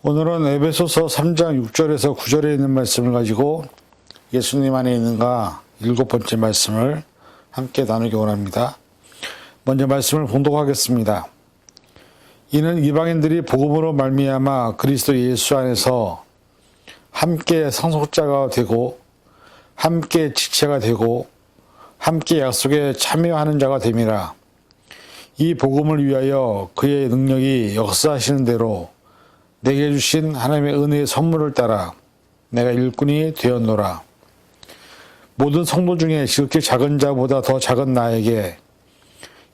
오늘은 에베소서 3장 6절에서 9절에 있는 말씀을 가지고 예수님 안에 있는가 7번째 말씀을 함께 나누기 원합니다. 먼저 말씀을 봉독하겠습니다. 이는 이방인들이 복음으로 말미암아 그리스도 예수 안에서 함께 상속자가 되고 함께 지체가 되고 함께 약속에 참여하는 자가 됨이라. 이 복음을 위하여 그의 능력이 역사하시는 대로 내게 주신 하나님의 은혜의 선물을 따라 내가 일꾼이 되었노라. 모든 성도 중에 지극히 작은 자보다 더 작은 나에게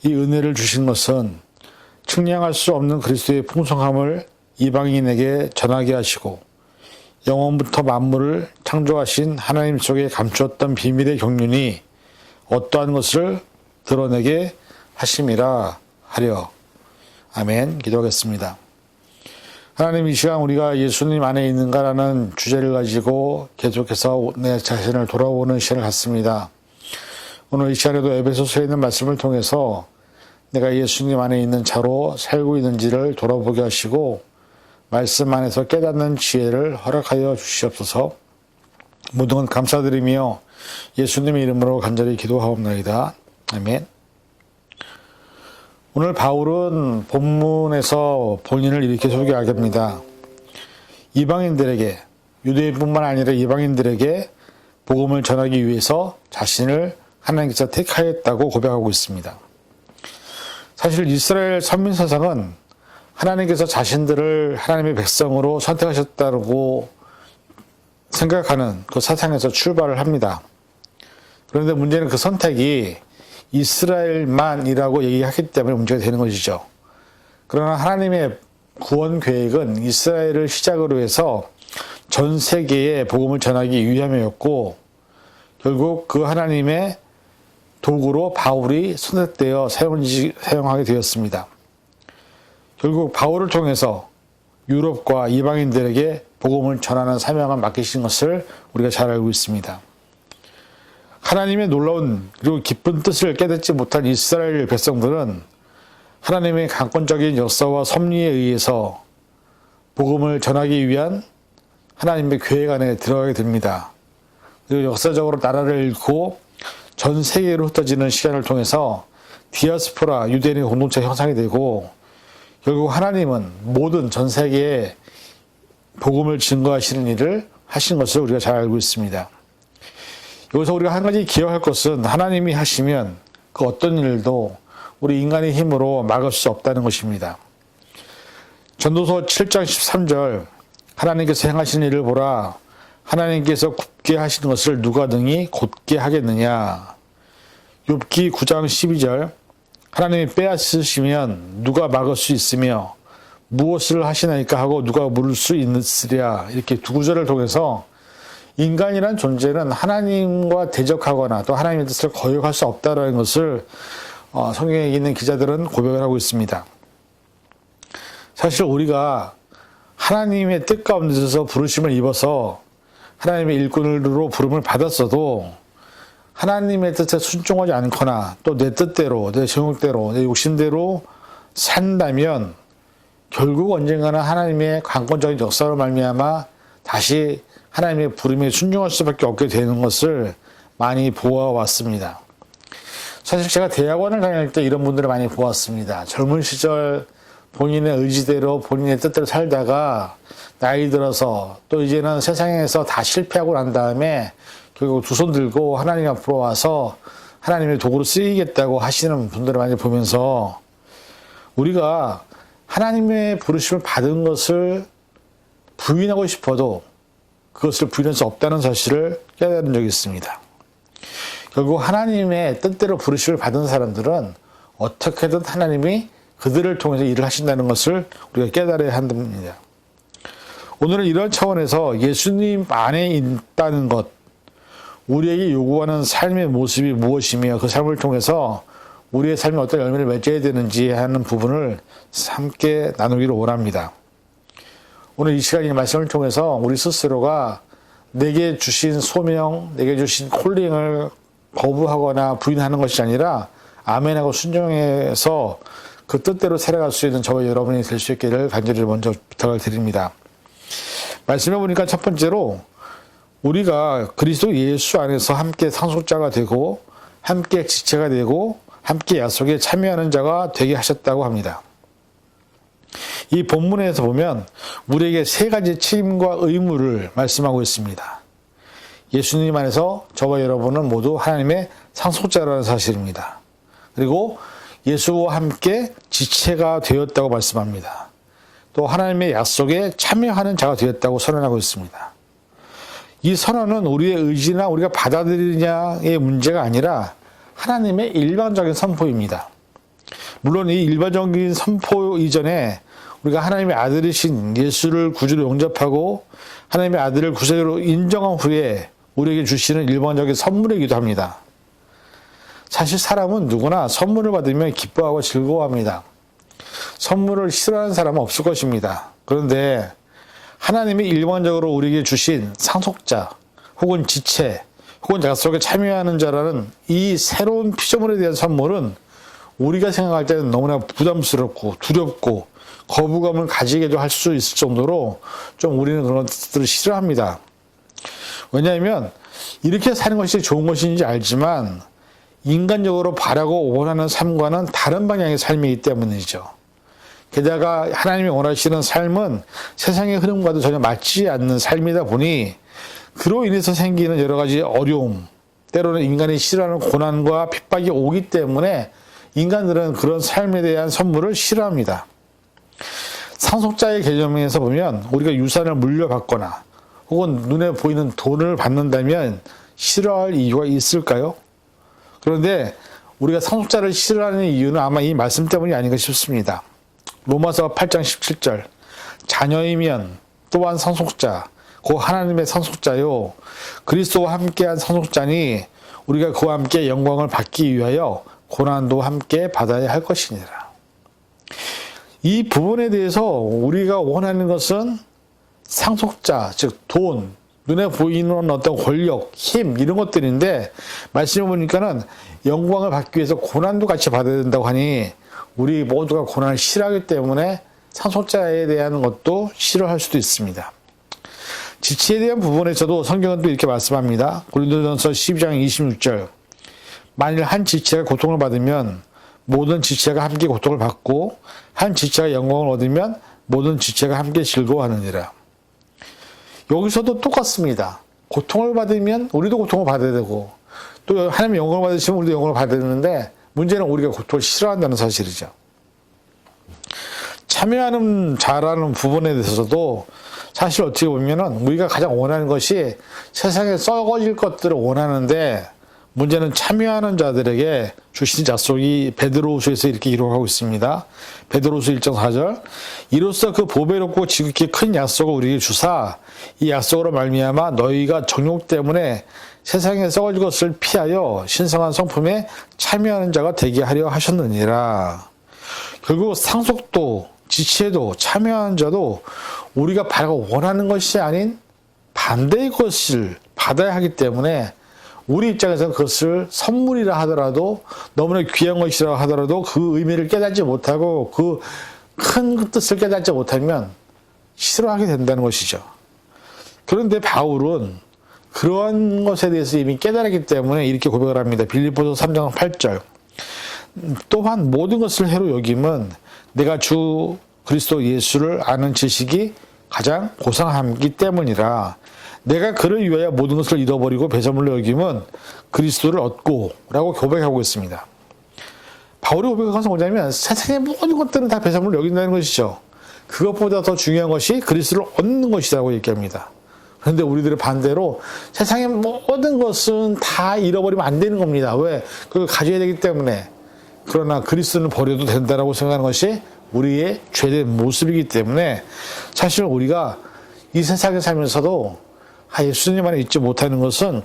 이 은혜를 주신 것은 측량할 수 없는 그리스도의 풍성함을 이방인에게 전하게 하시고 영원부터 만물을 창조하신 하나님 속에 감추었던 비밀의 경륜이 어떠한 것을 드러내게 하심이라 하려. 아멘. 기도하겠습니다. 하나님, 이 시간 우리가 예수님 안에 있는가라는 주제를 가지고 계속해서 내 자신을 돌아보는 시간을 갖습니다. 오늘 이 시간에도 에베소서에 있는 말씀을 통해서 내가 예수님 안에 있는 자로 살고 있는지를 돌아보게 하시고 말씀 안에서 깨닫는 지혜를 허락하여 주시옵소서. 모든 것 감사드리며 예수님의 이름으로 간절히 기도하옵나이다. 아멘. 오늘 바울은 본문에서 본인을 이렇게 소개하게 합니다. 이방인들에게, 유대인뿐만 아니라 이방인들에게 복음을 전하기 위해서 자신을 하나님께서 택하였다고 고백하고 있습니다. 사실 이스라엘 선민사상은 하나님께서 자신들을 하나님의 백성으로 선택하셨다고 생각하는 그 사상에서 출발을 합니다. 그런데 문제는 그 선택이 이스라엘만이라고 얘기하기 때문에 문제가 되는 것이죠. 그러나 하나님의 구원 계획은 이스라엘을 시작으로 해서 전 세계에 복음을 전하기 위함이었고 결국 그 하나님의 도구로 바울이 선택되어 사용하게 되었습니다. 결국 바울을 통해서 유럽과 이방인들에게 복음을 전하는 사명을 맡기신 것을 우리가 잘 알고 있습니다. 하나님의 놀라운 그리고 기쁜 뜻을 깨닫지 못한 이스라엘 백성들은 하나님의 강권적인 역사와 섭리에 의해서 복음을 전하기 위한 하나님의 계획 안에 들어가게 됩니다. 그리고 역사적으로 나라를 잃고 전 세계로 흩어지는 시간을 통해서 디아스포라 유대인의 공동체 형성이 되고 결국 하나님은 모든 전 세계에 복음을 증거하시는 일을 하신 것을 우리가 잘 알고 있습니다. 여기서 우리가 한 가지 기억할 것은 하나님이 하시면 그 어떤 일도 우리 인간의 힘으로 막을 수 없다는 것입니다. 전도서 7장 13절 하나님께서 행하신 일을 보라. 하나님께서 굽게 하시는 것을 누가 능히 곧게 하겠느냐. 욥기 9장 12절 하나님이 빼앗으시면 누가 막을 수 있으며 무엇을 하시나이까 하고 누가 물을 수 있으랴. 이렇게 두 구절을 통해서 인간이란 존재는 하나님과 대적하거나 또 하나님의 뜻을 거역할 수 없다는 것을 성경에 있는 기자들은 고백을 하고 있습니다. 사실 우리가 하나님의 뜻 가운데서 부르심을 입어서 하나님의 일꾼으로 부름을 받았어도 하나님의 뜻에 순종하지 않거나 또 내 뜻대로, 내 정욕대로, 내 욕심대로 산다면 결국 언젠가는 하나님의 강권적인 역사로 말미암아 다시 하나님의 부름에 순종할 수밖에 없게 되는 것을 많이 보아왔습니다. 사실 제가 대학원을 다닐 때 이런 분들을 많이 보았습니다. 젊은 시절 본인의 의지대로 본인의 뜻대로 살다가 나이 들어서 또 이제는 세상에서 다 실패하고 난 다음에 결국 두 손 들고 하나님 앞으로 와서 하나님의 도구로 쓰이겠다고 하시는 분들을 많이 보면서 우리가 하나님의 부르심을 받은 것을 부인하고 싶어도 그것을 부인할 수 없다는 사실을 깨달은 적이 있습니다. 결국 하나님의 뜻대로 부르심을 받은 사람들은 어떻게든 하나님이 그들을 통해서 일을 하신다는 것을 우리가 깨달아야 한답니다. 오늘은 이런 차원에서 예수님 안에 있다는 것, 우리에게 요구하는 삶의 모습이 무엇이며 그 삶을 통해서 우리의 삶에 어떤 열매를 맺어야 되는지 하는 부분을 함께 나누기를 원합니다. 오늘 이 시간 이 말씀을 통해서 우리 스스로가 내게 주신 소명, 내게 주신 콜링을 거부하거나 부인하는 것이 아니라 아멘하고 순종해서 그 뜻대로 살아갈 수 있는 저와 여러분이 될 수 있기를 간절히 먼저 부탁을 드립니다. 말씀해 보니까 첫 번째로 우리가 그리스도 예수 안에서 함께 상속자가 되고 함께 지체가 되고 함께 약속에 참여하는 자가 되게 하셨다고 합니다. 이 본문에서 보면 우리에게 세 가지 책임과 의무를 말씀하고 있습니다. 예수님 안에서 저와 여러분은 모두 하나님의 상속자라는 사실입니다. 그리고 예수와 함께 지체가 되었다고 말씀합니다. 또 하나님의 약속에 참여하는 자가 되었다고 선언하고 있습니다. 이 선언은 우리의 의지나 우리가 받아들이냐의 문제가 아니라 하나님의 일반적인 선포입니다. 물론 이 일반적인 선포 이전에 우리가 하나님의 아들이신 예수를 구주로 영접하고 하나님의 아들을 구세주로 인정한 후에 우리에게 주시는 일반적인 선물이기도 합니다. 사실 사람은 누구나 선물을 받으면 기뻐하고 즐거워합니다. 선물을 싫어하는 사람은 없을 것입니다. 그런데 하나님이 일반적으로 우리에게 주신 상속자 혹은 지체 혹은 약속에 참여하는 자라는 이 새로운 피조물에 대한 선물은 우리가 생각할 때는 너무나 부담스럽고 두렵고 거부감을 가지게도 할 수 있을 정도로 좀 우리는 그런 것들을 싫어합니다. 왜냐하면 이렇게 사는 것이 좋은 것인지 알지만 인간적으로 바라고 원하는 삶과는 다른 방향의 삶이기 때문이죠. 게다가 하나님이 원하시는 삶은 세상의 흐름과도 전혀 맞지 않는 삶이다 보니 그로 인해서 생기는 여러 가지 어려움, 때로는 인간이 싫어하는 고난과 핍박이 오기 때문에 인간들은 그런 삶에 대한 선물을 싫어합니다. 상속자의 개념에서 보면 우리가 유산을 물려받거나 혹은 눈에 보이는 돈을 받는다면 싫어할 이유가 있을까요? 그런데 우리가 상속자를 싫어하는 이유는 아마 이 말씀 때문이 아닌가 싶습니다. 로마서 8장 17절 자녀이면 또한 상속자 곧 하나님의 상속자요 그리스도와 함께한 상속자니 우리가 그와 함께 영광을 받기 위하여 고난도 함께 받아야 할 것이니라. 이 부분에 대해서 우리가 원하는 것은 상속자, 즉 돈, 눈에 보이는 어떤 권력, 힘 이런 것들인데 말씀해 보니까는 영광을 받기 위해서 고난도 같이 받아야 된다고 하니 우리 모두가 고난을 싫어하기 때문에 상속자에 대한 것도 싫어할 수도 있습니다. 지체에 대한 부분에서도 성경은 또 이렇게 말씀합니다. 고린도전서 12장 26절 만일 한 지체가 고통을 받으면 모든 지체가 함께 고통을 받고 한 지체가 영광을 얻으면 모든 지체가 함께 즐거워하느니라. 여기서도 똑같습니다. 고통을 받으면 우리도 고통을 받아야 되고 또 하나님의 영광을 받으시면 우리도 영광을 받아야 되는데 문제는 우리가 고통을 싫어한다는 사실이죠. 참여하는 자라는 부분에 대해서도 사실 어떻게 보면은 우리가 가장 원하는 것이 세상에 썩어질 것들을 원하는데 문제는 참여하는 자들에게 주신 약속이 베드로후서에서 이렇게 기록하고 있습니다. 베드로후서 1장 4절 이로써 그 보배롭고 지극히 큰 약속을 우리에게 주사 이 약속으로 말미암아 너희가 정욕 때문에 세상에 썩어질 것을 피하여 신성한 성품에 참여하는 자가 되게 하려 하셨느니라. 결국 상속도 지체도 참여하는 자도 우리가 바라고 원하는 것이 아닌 반대의 것을 받아야 하기 때문에 우리 입장에서는 그것을 선물이라 하더라도 너무나 귀한 것이라 하더라도 그 의미를 깨닫지 못하고 그 큰 뜻을 깨닫지 못하면 싫어하게 된다는 것이죠. 그런데 바울은 그러한 것에 대해서 이미 깨달았기 때문에 이렇게 고백을 합니다. 빌립보서 3장 8절 또한 모든 것을 해로 여김은 내가 주 그리스도 예수를 아는 지식이 가장 고상함이기 때문이라. 내가 그를 위하여 모든 것을 잃어버리고 배설물로 여김은 그리스도를 얻고 라고 고백하고 있습니다. 바울이 고백한 것은 뭐냐면 세상의 모든 것들은 다 배설물로 여긴다는 것이죠. 그것보다 더 중요한 것이 그리스도를 얻는 것이라고 얘기합니다. 그런데 우리들은 반대로 세상의 모든 것은 다 잃어버리면 안 되는 겁니다. 왜? 그걸 가져야 되기 때문에. 그러나 그리스도는 버려도 된다라고 생각하는 것이 우리의 죄된 모습이기 때문에 사실 우리가 이 세상에 살면서도 예수님 안에 있지 못하는 것은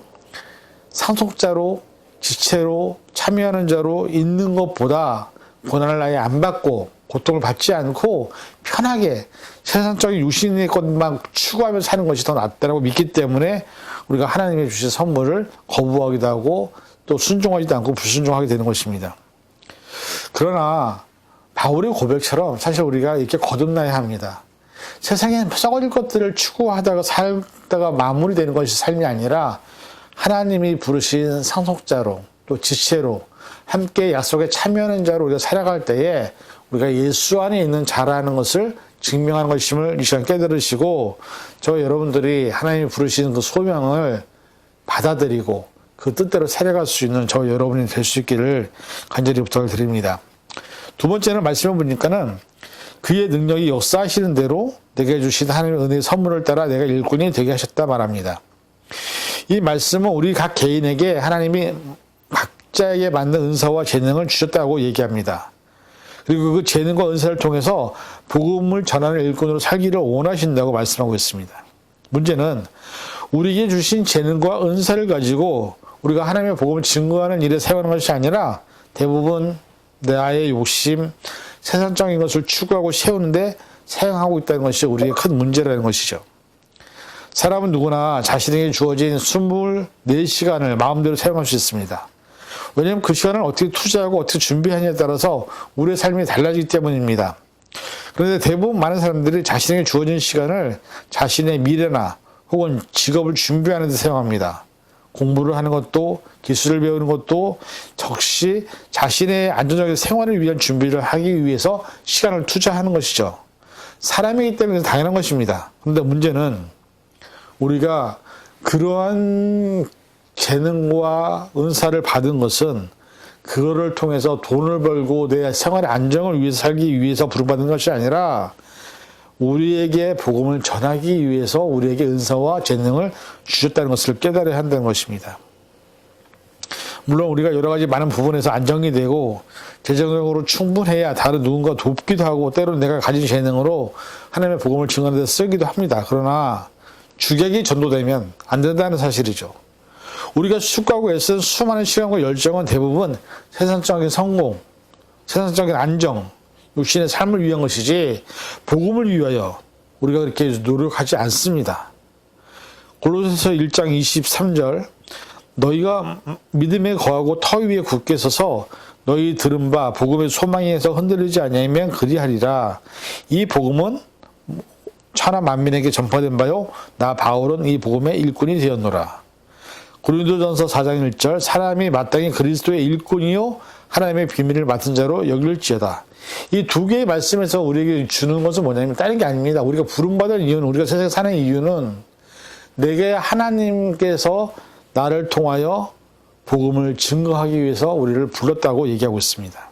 상속자로 지체로 참여하는 자로 있는 것보다 고난을 아예 안 받고 고통을 받지 않고 편하게 세상적인 육신의 것만 추구하며 사는 것이 더 낫다고 믿기 때문에 우리가 하나님이 주신 선물을 거부하기도 하고 또 순종하지도 않고 불순종하게 되는 것입니다. 그러나 바울의 고백처럼 사실 우리가 이렇게 거듭나야 합니다. 세상에 썩어질 것들을 추구하다가 살다가 마무리되는 것이 삶이 아니라 하나님이 부르신 상속자로 또 지체로 함께 약속에 참여하는 자로 우리가 살아갈 때에 우리가 예수 안에 있는 자라는 것을 증명하는 것임을 이 시간 깨달으시고 저 여러분들이 하나님이 부르시는 그 소명을 받아들이고 그 뜻대로 살아갈 수 있는 저 여러분이 될 수 있기를 간절히 부탁을 드립니다. 두 번째는 말씀을 보니까는 그의 능력이 역사하시는 대로 내게 주신 하나님의 은혜의 선물을 따라 내가 일꾼이 되게 하셨다 말합니다. 이 말씀은 우리 각 개인에게 하나님이 각자에게 맞는 은사와 재능을 주셨다고 얘기합니다. 그리고 그 재능과 은사를 통해서 복음을 전하는 일꾼으로 살기를 원하신다고 말씀하고 있습니다. 문제는 우리에게 주신 재능과 은사를 가지고 우리가 하나님의 복음을 증거하는 일에 사용하는 것이 아니라 대부분 나의 욕심, 세상적인 것을 추구하고 세우는데 사용하고 있다는 것이 우리의 큰 문제라는 것이죠. 사람은 누구나 자신에게 주어진 24시간을 마음대로 사용할 수 있습니다. 왜냐하면 그 시간을 어떻게 투자하고 어떻게 준비하느냐에 따라서 우리의 삶이 달라지기 때문입니다. 그런데 대부분 많은 사람들이 자신에게 주어진 시간을 자신의 미래나 혹은 직업을 준비하는 데 사용합니다. 공부를 하는 것도 기술을 배우는 것도 적시 자신의 안정적인 생활을 위한 준비를 하기 위해서 시간을 투자하는 것이죠. 사람이기 때문에 당연한 것입니다. 그런데 문제는 우리가 그러한 재능과 은사를 받은 것은 그거를 통해서 돈을 벌고 내 생활의 안정을 위해서 살기 위해서 부름받은 것이 아니라 우리에게 복음을 전하기 위해서 우리에게 은사와 재능을 주셨다는 것을 깨달아야 한다는 것입니다. 물론 우리가 여러 가지 많은 부분에서 안정이 되고 재정적으로 충분해야 다른 누군가 돕기도 하고 때로는 내가 가진 재능으로 하나님의 복음을 증거하는 데 쓰기도 합니다. 그러나 주객이 전도되면 안 된다는 사실이죠. 우리가 추구하고 애쓴 수많은 시간과 열정은 대부분 세상적인 성공, 세상적인 안정, 육신의 삶을 위한 것이지 복음을 위하여 우리가 그렇게 노력하지 않습니다. 골로새서 1장 23절 너희가 믿음에 거하고 터 위에 굳게 서서 너희 들은 바 복음의 소망에서 흔들리지 아니하면 그리하리라. 이 복음은 천하 만민에게 전파된 바요 나 바울은 이 복음의 일꾼이 되었노라. 고린도전서 4장 1절 사람이 마땅히 그리스도의 일꾼이요 하나님의 비밀을 맡은 자로 여길지어다. 이 두 개의 말씀에서 우리에게 주는 것은 뭐냐면 다른 게 아닙니다. 우리가 부름받은 이유는 우리가 세상에 사는 이유는 내게 하나님께서 나를 통하여 복음을 증거하기 위해서 우리를 불렀다고 얘기하고 있습니다.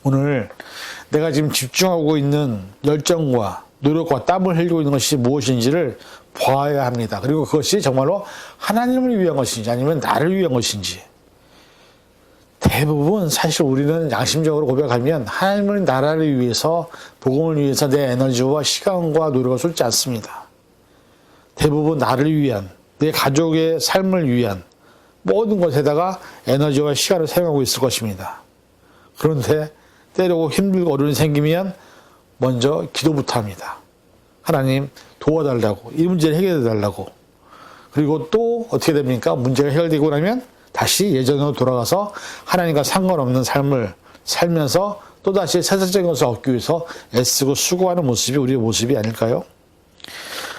오늘 내가 지금 집중하고 있는 열정과 노력과 땀을 흘리고 있는 것이 무엇인지를 봐야 합니다. 그리고 그것이 정말로 하나님을 위한 것인지 아니면 나를 위한 것인지. 대부분 사실 우리는 양심적으로 고백하면 하나님의 나라를 위해서 복음을 위해서 내 에너지와 시간과 노력을 쏟지 않습니다. 대부분 나를 위한 내 가족의 삶을 위한 모든 것에다가 에너지와 시간을 사용하고 있을 것입니다. 그런데 때리고 힘들고 어려움이 생기면 먼저 기도부터 합니다. 하나님 도와달라고 이 문제를 해결해 달라고. 그리고 또 어떻게 됩니까? 문제가 해결되고 나면 다시 예전으로 돌아가서 하나님과 상관없는 삶을 살면서 또다시 세상적인 것을 얻기 위해서 애쓰고 수고하는 모습이 우리의 모습이 아닐까요?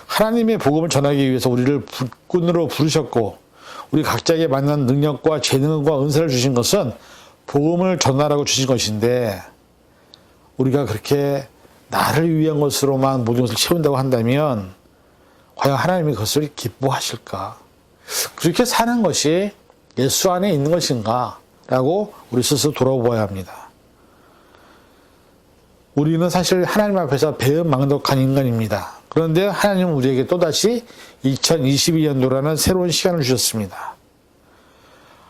하나님의 복음을 전하기 위해서 우리를 일꾼으로 부르셨고 우리 각자에게 맞는 능력과 재능과 은사를 주신 것은 복음을 전하라고 주신 것인데 우리가 그렇게 나를 위한 것으로만 모든 것을 채운다고 한다면 과연 하나님이 그것을 기뻐하실까? 그렇게 사는 것이 예수 안에 있는 것인가? 라고 우리 스스로 돌아보아야 합니다. 우리는 사실 하나님 앞에서 배은망덕한 인간입니다. 그런데 하나님은 우리에게 또다시 2022년도라는 새로운 시간을 주셨습니다.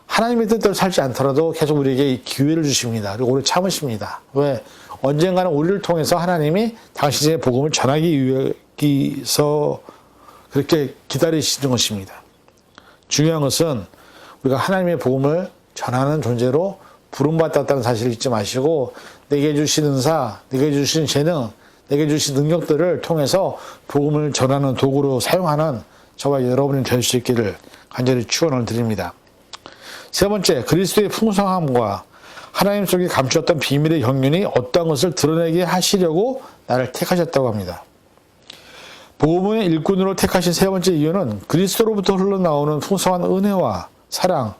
하나님의 뜻대로 살지 않더라도 계속 우리에게 기회를 주십니다. 그리고 오래 참으십니다. 왜? 언젠가는 우리를 통해서 하나님이 당신의 복음을 전하기 위해서 그렇게 기다리시는 것입니다. 중요한 것은 우리가 하나님의 복음을 전하는 존재로 부름받았다는 사실을 잊지 마시고 내게 주신 은사, 내게 주신 재능, 내게 주신 능력들을 통해서 복음을 전하는 도구로 사용하는 저와 여러분이 될 수 있기를 간절히 축원을 드립니다. 세 번째, 그리스도의 풍성함과 하나님 속에 감추었던 비밀의 경륜이 어떠한 것을 드러내게 하시려고 나를 택하셨다고 합니다. 복음의 일꾼으로 택하신 세 번째 이유는 그리스도로부터 흘러나오는 풍성한 은혜와 사랑,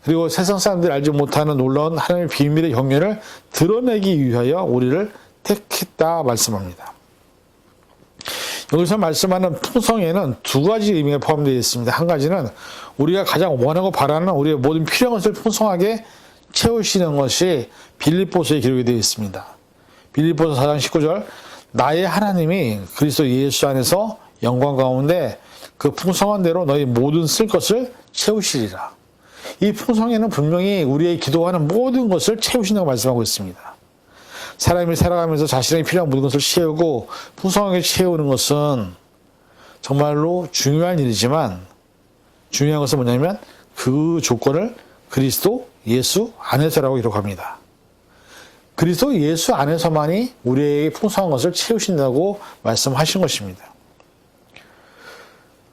그리고 세상 사람들이 알지 못하는 놀라운 하나님의 비밀의 경륜을 드러내기 위하여 우리를 택했다 말씀합니다. 여기서 말씀하는 풍성에는 두 가지 의미가 포함되어 있습니다. 한 가지는 우리가 가장 원하고 바라는 우리의 모든 필요한 것을 풍성하게 채우시는 것이 빌립보서에 기록이 되어 있습니다. 빌립보서 4장 19절 나의 하나님이 그리스도 예수 안에서 영광 가운데 그 풍성한 대로 너희 모든 쓸 것을 채우시리라. 이 풍성에는 분명히 우리의 기도하는 모든 것을 채우신다고 말씀하고 있습니다. 사람이 살아가면서 자신에게 필요한 모든 것을 채우고 풍성하게 채우는 것은 정말로 중요한 일이지만 중요한 것은 뭐냐면 그 조건을 그리스도 예수 안에서라고 기록합니다. 그리스도 예수 안에서만이 우리에게 풍성한 것을 채우신다고 말씀하신 것입니다.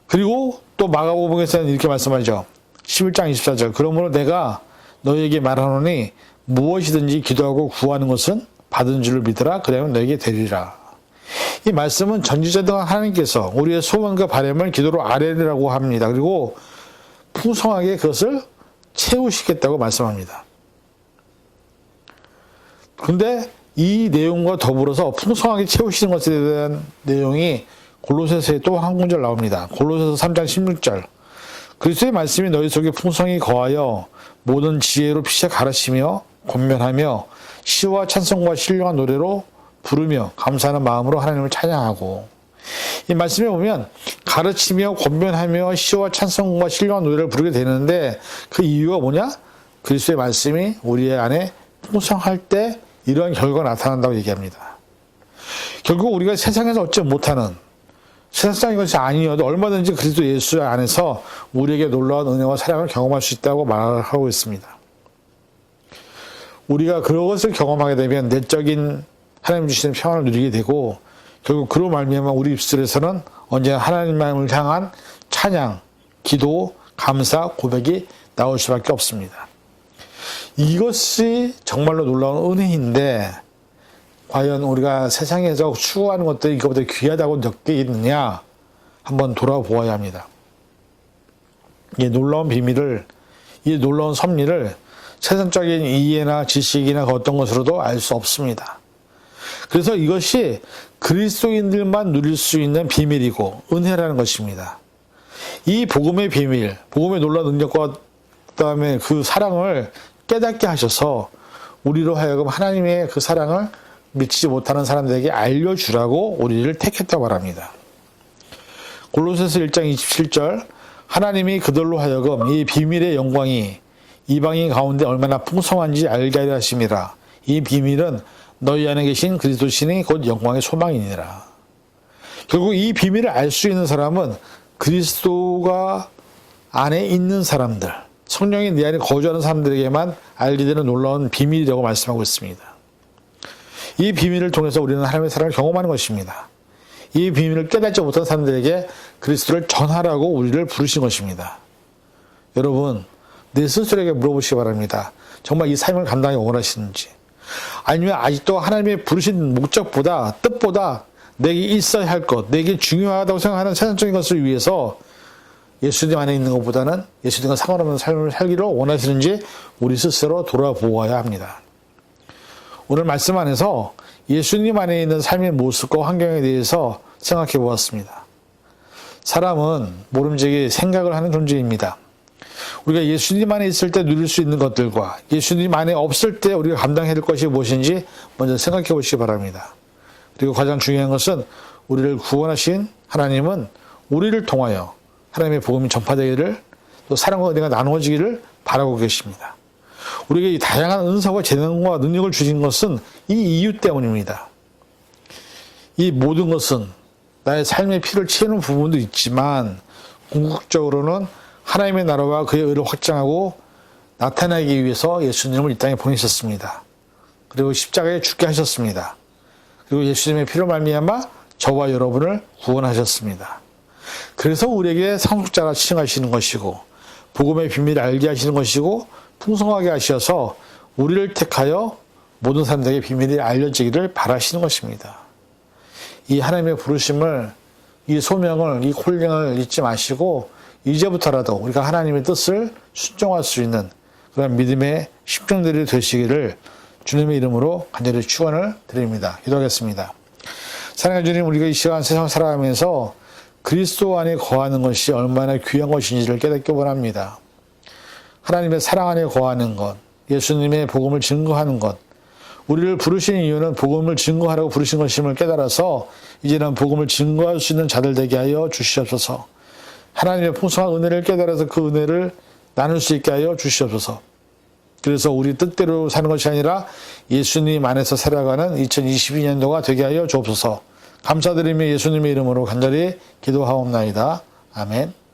그리고 또 마가복음에서는 이렇게 말씀하죠. 11장 24절 그러므로 내가 너희에게 말하노니 무엇이든지 기도하고 구하는 것은 받은 줄을 믿으라 그러면 너에게 되리라. 이 말씀은 전지전능한 하나님께서 우리의 소원과 바람을 기도로 아뢰라고 합니다. 그리고 풍성하게 그것을 채우시겠다고 말씀합니다. 그런데 이 내용과 더불어서 풍성하게 채우시는 것에 대한 내용이 골로새서에 또 한 구절 나옵니다. 골로새서 3장 16절 그리스도의 말씀이 너희 속에 풍성히 거하여 모든 지혜로 피차 가르치며 권면하며 시와 찬송과 신령한 노래로 부르며 감사하는 마음으로 하나님을 찬양하고 이 말씀에 보면 가르치며 권면하며 시와 찬송과 신령한 노래를 부르게 되는데 그 이유가 뭐냐? 그리스도의 말씀이 우리 안에 풍성할 때 이러한 결과가 나타난다고 얘기합니다. 결국 우리가 세상에서 얻지 못하는 세상적인 것이 아니어도 얼마든지 그리스도 예수 안에서 우리에게 놀라운 은혜와 사랑을 경험할 수 있다고 말하고 있습니다. 우리가 그것을 경험하게 되면 내적인 하나님 주시는 평안을 누리게 되고 결국 그로 말미암아 우리 입술에서는 언제나 하나님을 향한 찬양, 기도, 감사, 고백이 나올 수밖에 없습니다. 이것이 정말로 놀라운 은혜인데 과연 우리가 세상에서 추구하는 것들이 이것보다 귀하다고 느끼느냐 한번 돌아보아야 합니다. 이 놀라운 비밀을, 이 놀라운 섭리를 세상적인 이해나 지식이나 어떤 것으로도 알 수 없습니다. 그래서 이것이 그리스도인들만 누릴 수 있는 비밀이고 은혜라는 것입니다. 이 복음의 비밀, 복음의 놀라운 능력과 그다음에 그 사랑을 깨닫게 하셔서 우리로 하여금 하나님의 그 사랑을 미치지 못하는 사람들에게 알려주라고 우리를 택했다고 말합니다. 골로새서 1장 27절 하나님이 그들로 하여금 이 비밀의 영광이 이방인 가운데 얼마나 풍성한지 알게 하려 하심이라. 이 비밀은 너희 안에 계신 그리스도 신이 곧 영광의 소망이니라. 결국 이 비밀을 알 수 있는 사람은 그리스도가 안에 있는 사람들, 성령이 내 안에 거주하는 사람들에게만 알게 되는 놀라운 비밀이라고 말씀하고 있습니다. 이 비밀을 통해서 우리는 하나님의 사랑을 경험하는 것입니다. 이 비밀을 깨닫지 못한 사람들에게 그리스도를 전하라고 우리를 부르신 것입니다. 여러분, 내 스스로에게 물어보시기 바랍니다. 정말 이 삶을 감당하기 원하시는지, 아니면 아직도 하나님의 부르신 목적보다 뜻보다 내게 있어야 할 것, 내게 중요하다고 생각하는 세상적인 것을 위해서 예수님 안에 있는 것보다는 예수님과 상관없는 삶을 살기를 원하시는지 우리 스스로 돌아보아야 합니다. 오늘 말씀 안에서 예수님 안에 있는 삶의 모습과 환경에 대해서 생각해 보았습니다. 사람은 모름지기 생각을 하는 존재입니다. 우리가 예수님 안에 있을 때 누릴 수 있는 것들과 예수님 안에 없을 때 우리가 감당해야 될 것이 무엇인지 먼저 생각해 보시기 바랍니다. 그리고 가장 중요한 것은 우리를 구원하신 하나님은 우리를 통하여 하나님의 복음이 전파되기를 또 사랑과 은혜가 나누어지기를 바라고 계십니다. 우리에게 이 다양한 은사와 재능과 능력을 주신 것은 이 이유 때문입니다. 이 모든 것은 나의 삶의 피를 채우는 부분도 있지만 궁극적으로는 하나님의 나라와 그의 의를 확장하고 나타내기 위해서 예수님을 이 땅에 보내셨습니다. 그리고 십자가에 죽게 하셨습니다. 그리고 예수님의 피로 말미암아 저와 여러분을 구원하셨습니다. 그래서 우리에게 상속자라 칭하시는 것이고 복음의 비밀을 알게 하시는 것이고 풍성하게 하셔서 우리를 택하여 모든 사람들에게 비밀이 알려지기를 바라시는 것입니다. 이 하나님의 부르심을, 이 소명을, 이 콜링을 잊지 마시고 이제부터라도 우리가 하나님의 뜻을 순종할 수 있는 그런 믿음의 심정들이 되시기를 주님의 이름으로 간절히 축원을 드립니다. 기도하겠습니다. 사랑하는 주님, 우리가 이 시간 세상 살아가면서 그리스도 안에 거하는 것이 얼마나 귀한 것인지를 깨닫기 원합니다. 하나님의 사랑 안에 거하는 것, 예수님의 복음을 증거하는 것, 우리를 부르신 이유는 복음을 증거하라고 부르신 것임을 깨달아서 이제는 복음을 증거할 수 있는 자들 되게 하여 주시옵소서. 하나님의 풍성한 은혜를 깨달아서 그 은혜를 나눌 수 있게 하여 주시옵소서. 그래서 우리 뜻대로 사는 것이 아니라 예수님 안에서 살아가는 2022년도가 되게 하여 주옵소서. 감사드리며 예수님의 이름으로 간절히 기도하옵나이다. 아멘.